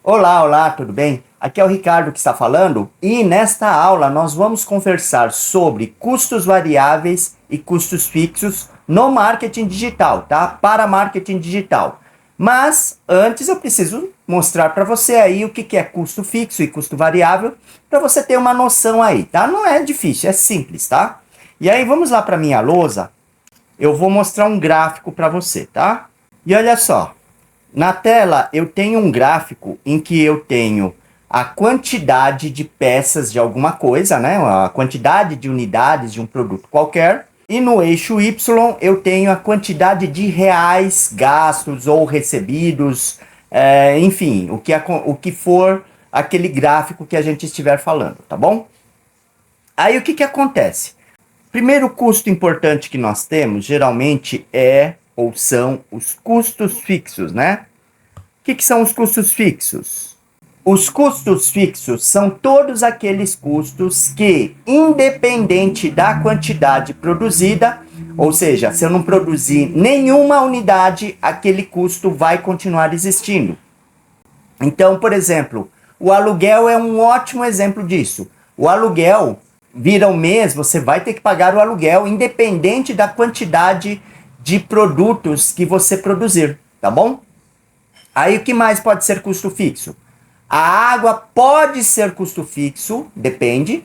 Olá, olá, tudo bem? Aqui é o Ricardo que está falando e nesta aula nós vamos conversar sobre custos variáveis e custos fixos no marketing digital, tá? Para marketing digital. Mas antes eu preciso mostrar para você aí o que é custo fixo e custo variável para você ter uma noção aí, tá? Não é difícil, é simples, tá? E aí vamos lá para minha lousa. Eu vou mostrar um gráfico para você, tá? E olha só. Na tela eu tenho um gráfico em que eu tenho a quantidade de peças de alguma coisa, né? A quantidade de unidades de um produto qualquer. E no eixo Y eu tenho a quantidade de reais gastos ou recebidos, enfim, o que for aquele gráfico que a gente estiver falando, tá bom? Aí o que acontece? Primeiro custo importante que nós temos, geralmente, é ou são os custos fixos, né? O que são os custos fixos? Os custos fixos são todos aqueles custos que, independente da quantidade produzida, ou seja, se eu não produzir nenhuma unidade, aquele custo vai continuar existindo. Então, por exemplo, o aluguel é um ótimo exemplo disso. O aluguel, vira um mês, você vai ter que pagar o aluguel, independente da quantidade de produtos que você produzir, tá bom? Aí o que mais pode ser custo fixo? A água pode ser custo fixo, depende.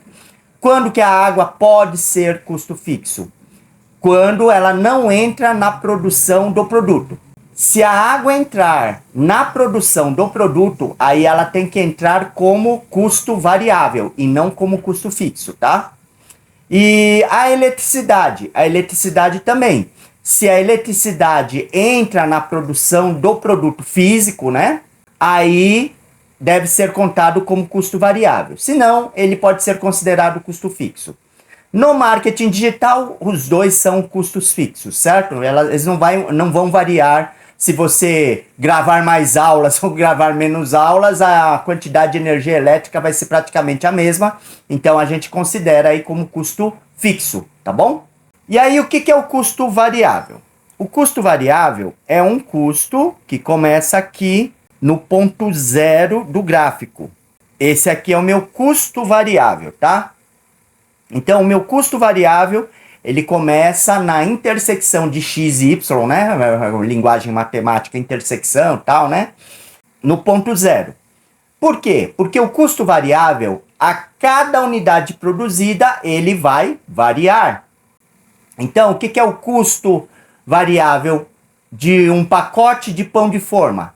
Quando que a água pode ser custo fixo? Quando ela não entra na produção do produto. Se a água entrar na produção do produto, aí ela tem que entrar como custo variável e não como custo fixo, tá? E a eletricidade também. Se a eletricidade entra na produção do produto físico, né? Aí deve ser contado como custo variável. Se não, ele pode ser considerado custo fixo. No marketing digital, os dois são custos fixos, certo? Eles não vão variar se você gravar mais aulas ou gravar menos aulas, a quantidade de energia elétrica vai ser praticamente a mesma. Então a gente considera aí como custo fixo, tá bom? E aí o que é o custo variável? O custo variável é um custo que começa aqui no ponto zero do gráfico. Esse aqui é o meu custo variável, tá? Então, o meu custo variável, ele começa na intersecção de x e y, né? Linguagem matemática, intersecção e tal, né? No ponto zero. Por quê? Porque o custo variável, a cada unidade produzida, ele vai variar. Então, o que é o custo variável de um pacote de pão de forma?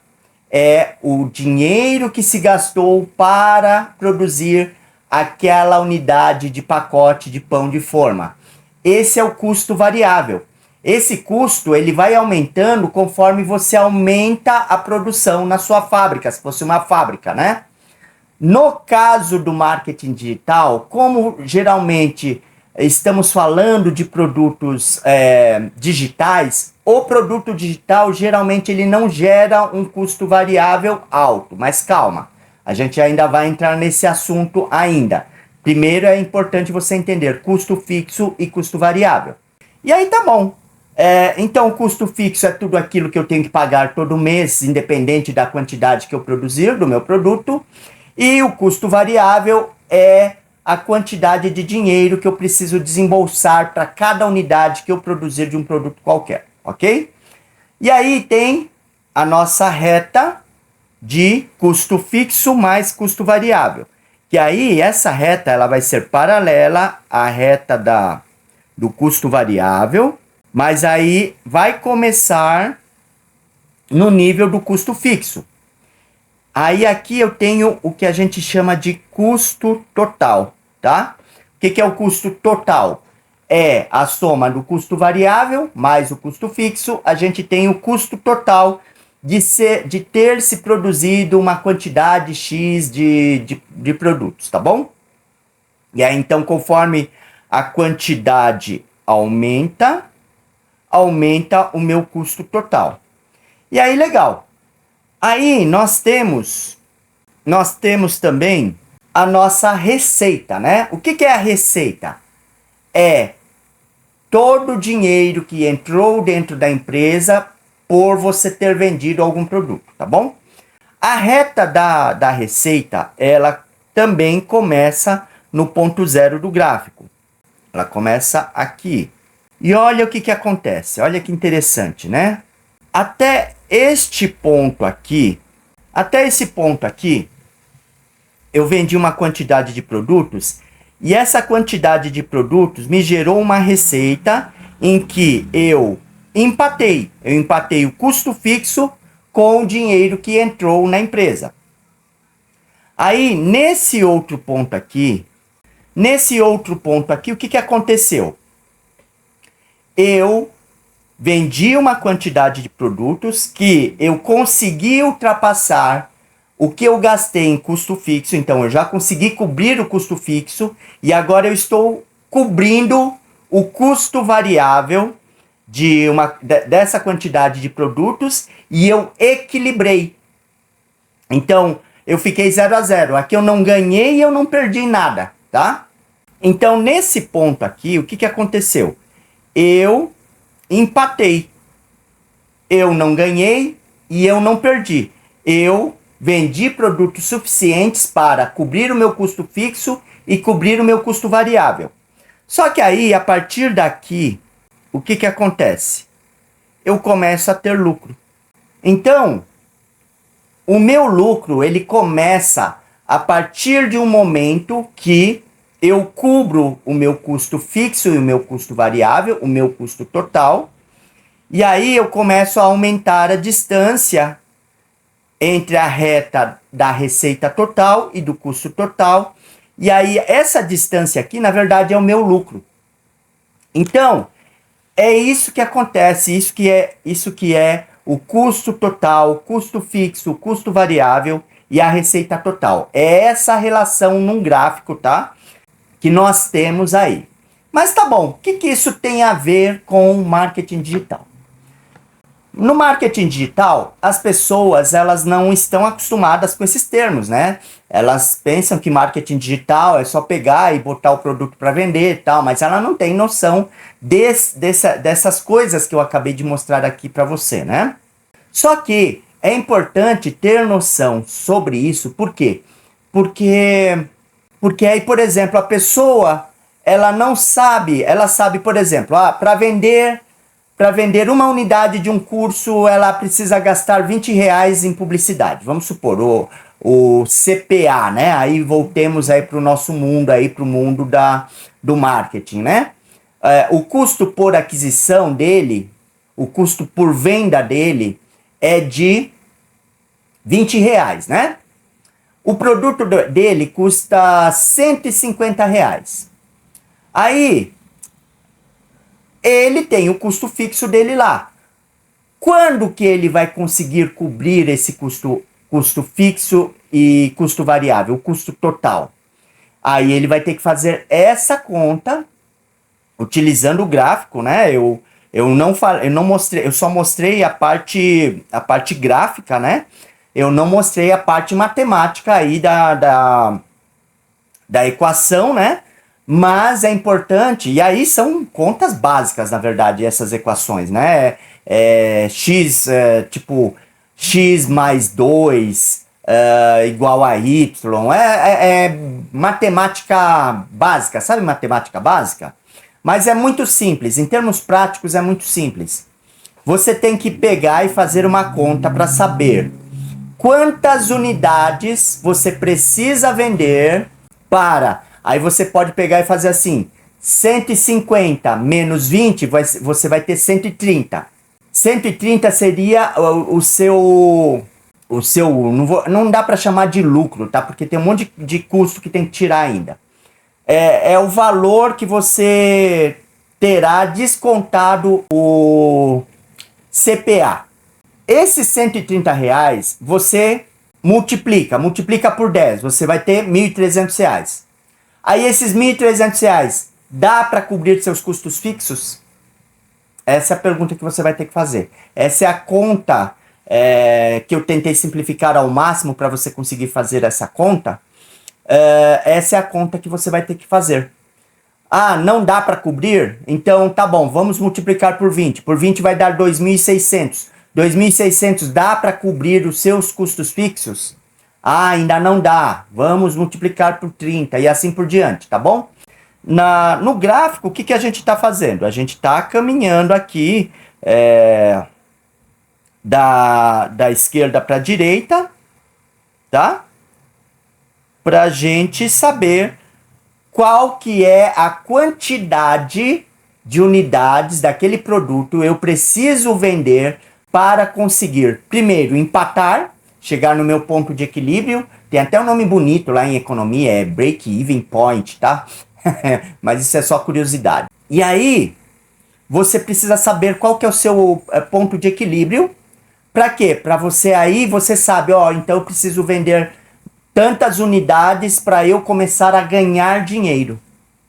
É o dinheiro que se gastou para produzir aquela unidade de pacote de pão de forma. Esse é o custo variável. Esse custo ele vai aumentando conforme você aumenta a produção na sua fábrica, se fosse uma fábrica, né? No caso do marketing digital, como geralmente estamos falando de produtos digitais, o produto digital geralmente ele não gera um custo variável alto, mas calma, a gente ainda vai entrar nesse assunto ainda. Primeiro é importante você entender custo fixo e custo variável. E aí tá bom. Então o custo fixo é tudo aquilo que eu tenho que pagar todo mês, independente da quantidade que eu produzir do meu produto. E o custo variável é a quantidade de dinheiro que eu preciso desembolsar para cada unidade que eu produzir de um produto qualquer, ok? E aí tem a nossa reta de custo fixo mais custo variável. Que aí essa reta ela vai ser paralela à reta do custo variável, mas aí vai começar no nível do custo fixo. Aí aqui eu tenho o que a gente chama de custo total, tá? O que é o custo total? É a soma do custo variável mais o custo fixo. A gente tem o custo total de ter se produzido uma quantidade X de produtos, tá bom? E aí então conforme a quantidade aumenta o meu custo total. E aí legal. Aí nós temos também a nossa receita, né? O que é a receita? É todo o dinheiro que entrou dentro da empresa por você ter vendido algum produto, tá bom? A reta da receita, ela também começa no ponto zero do gráfico. Ela começa aqui. E olha o que acontece. Olha que interessante, né? Até este ponto aqui, eu vendi uma quantidade de produtos e essa quantidade de produtos me gerou uma receita em que eu empatei. Eu empatei o custo fixo com o dinheiro que entrou na empresa. Aí, nesse outro ponto aqui, o que aconteceu? Eu vendi uma quantidade de produtos que eu consegui ultrapassar o que eu gastei em custo fixo. Então, eu já consegui cobrir o custo fixo e agora eu estou cobrindo o custo variável dessa quantidade de produtos e eu equilibrei. Então, eu fiquei 0 a 0. Aqui eu não ganhei e eu não perdi nada, tá? Então, nesse ponto aqui, o que aconteceu? Eu empatei. Eu não ganhei e eu não perdi. Eu vendi produtos suficientes para cobrir o meu custo fixo e cobrir o meu custo variável. Só que aí, a partir daqui, o que acontece? Eu começo a ter lucro. Então, o meu lucro, ele começa a partir de um momento que eu cubro o meu custo fixo e o meu custo variável, o meu custo total, e aí eu começo a aumentar a distância entre a reta da receita total e do custo total, e aí essa distância aqui, na verdade, é o meu lucro. Então, é isso que acontece, isso que é o custo total, o custo fixo, o custo variável e a receita total. É essa relação num gráfico, tá? Que nós temos aí. Mas tá bom, o que isso tem a ver com marketing digital? No marketing digital, as pessoas elas não estão acostumadas com esses termos, né? Elas pensam que marketing digital é só pegar e botar o produto para vender e tal, mas ela não tem noção dessas coisas que eu acabei de mostrar aqui para você, né? Só que é importante ter noção sobre isso, por quê? Porque aí, por exemplo, a pessoa, ela não sabe, ela sabe, por exemplo, para vender uma unidade de um curso, ela precisa gastar R$20 em publicidade. Vamos supor, o CPA, né? Aí voltemos aí para o nosso mundo, aí para o mundo do marketing, né? O custo por aquisição dele, o custo por venda dele é de R$20, né? O produto dele custa R$150. Aí, ele tem o custo fixo dele lá. Quando que ele vai conseguir cobrir esse custo fixo e custo variável, o custo total? Aí ele vai ter que fazer essa conta utilizando o gráfico, né? Eu não mostrei, eu só mostrei a parte gráfica, né? Eu não mostrei a parte matemática aí da equação, né? Mas é importante, e aí são contas básicas, na verdade, essas equações, né? Tipo, x mais 2 igual a y, é matemática básica, sabe matemática básica? Mas é muito simples, em termos práticos é muito simples. Você tem que pegar e fazer uma conta para saber quantas unidades você precisa vender para... Aí você pode pegar e fazer assim, 150 menos 20, você vai ter 130. 130 seria o seu não dá para chamar de lucro, tá? Porque tem um monte de custo que tem que tirar ainda. É o valor que você terá descontado o CPA. Esses R$130, você multiplica por 10, você vai ter R$1.300. Aí esses R$1.300, dá para cobrir seus custos fixos? Essa é a pergunta que você vai ter que fazer. Essa é a conta que eu tentei simplificar ao máximo para você conseguir fazer essa conta. Essa é a conta que você vai ter que fazer. Ah, não dá para cobrir? Então tá bom, vamos multiplicar por 20. Por 20 vai dar 2.600. 2.600 dá para cobrir os seus custos fixos? Ah, ainda não dá. Vamos multiplicar por 30 e assim por diante, tá bom? No gráfico, o que a gente está fazendo? A gente está caminhando aqui da esquerda para a direita, tá? Para a gente saber qual que é a quantidade de unidades daquele produto eu preciso vender para conseguir, primeiro, empatar, chegar no meu ponto de equilíbrio. Tem até um nome bonito lá em economia, é break-even point, tá? Mas isso é só curiosidade. E aí, você precisa saber qual que é o seu ponto de equilíbrio. Para quê? Para você aí, você sabe, ó, então eu preciso vender tantas unidades para eu começar a ganhar dinheiro.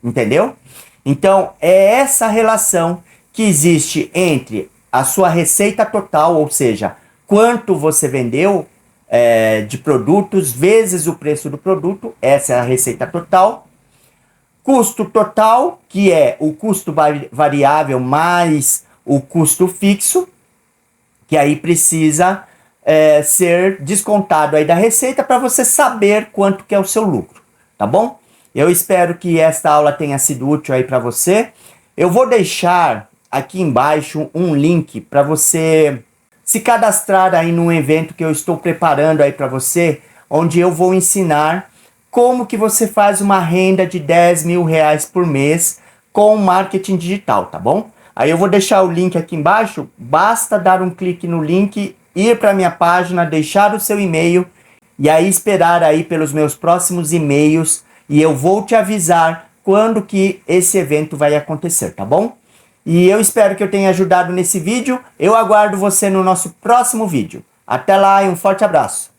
Entendeu? Então, é essa relação que existe entre a sua receita total, ou seja, quanto você vendeu de produtos vezes o preço do produto, essa é a receita total. Custo total, que é o custo variável mais o custo fixo, que aí precisa ser descontado aí da receita para você saber quanto que é o seu lucro, tá bom? Eu espero que esta aula tenha sido útil aí para você. Eu vou deixar aqui embaixo um link para você se cadastrar aí num evento que eu estou preparando aí para você, onde eu vou ensinar como que você faz uma renda de 10 mil reais por mês com marketing digital, tá bom? Aí eu vou deixar o link aqui embaixo, basta dar um clique no link, ir para minha página, deixar o seu e-mail e aí esperar aí pelos meus próximos e-mails e eu vou te avisar quando que esse evento vai acontecer, tá bom? E eu espero que eu tenha ajudado nesse vídeo. Eu aguardo você no nosso próximo vídeo. Até lá e um forte abraço.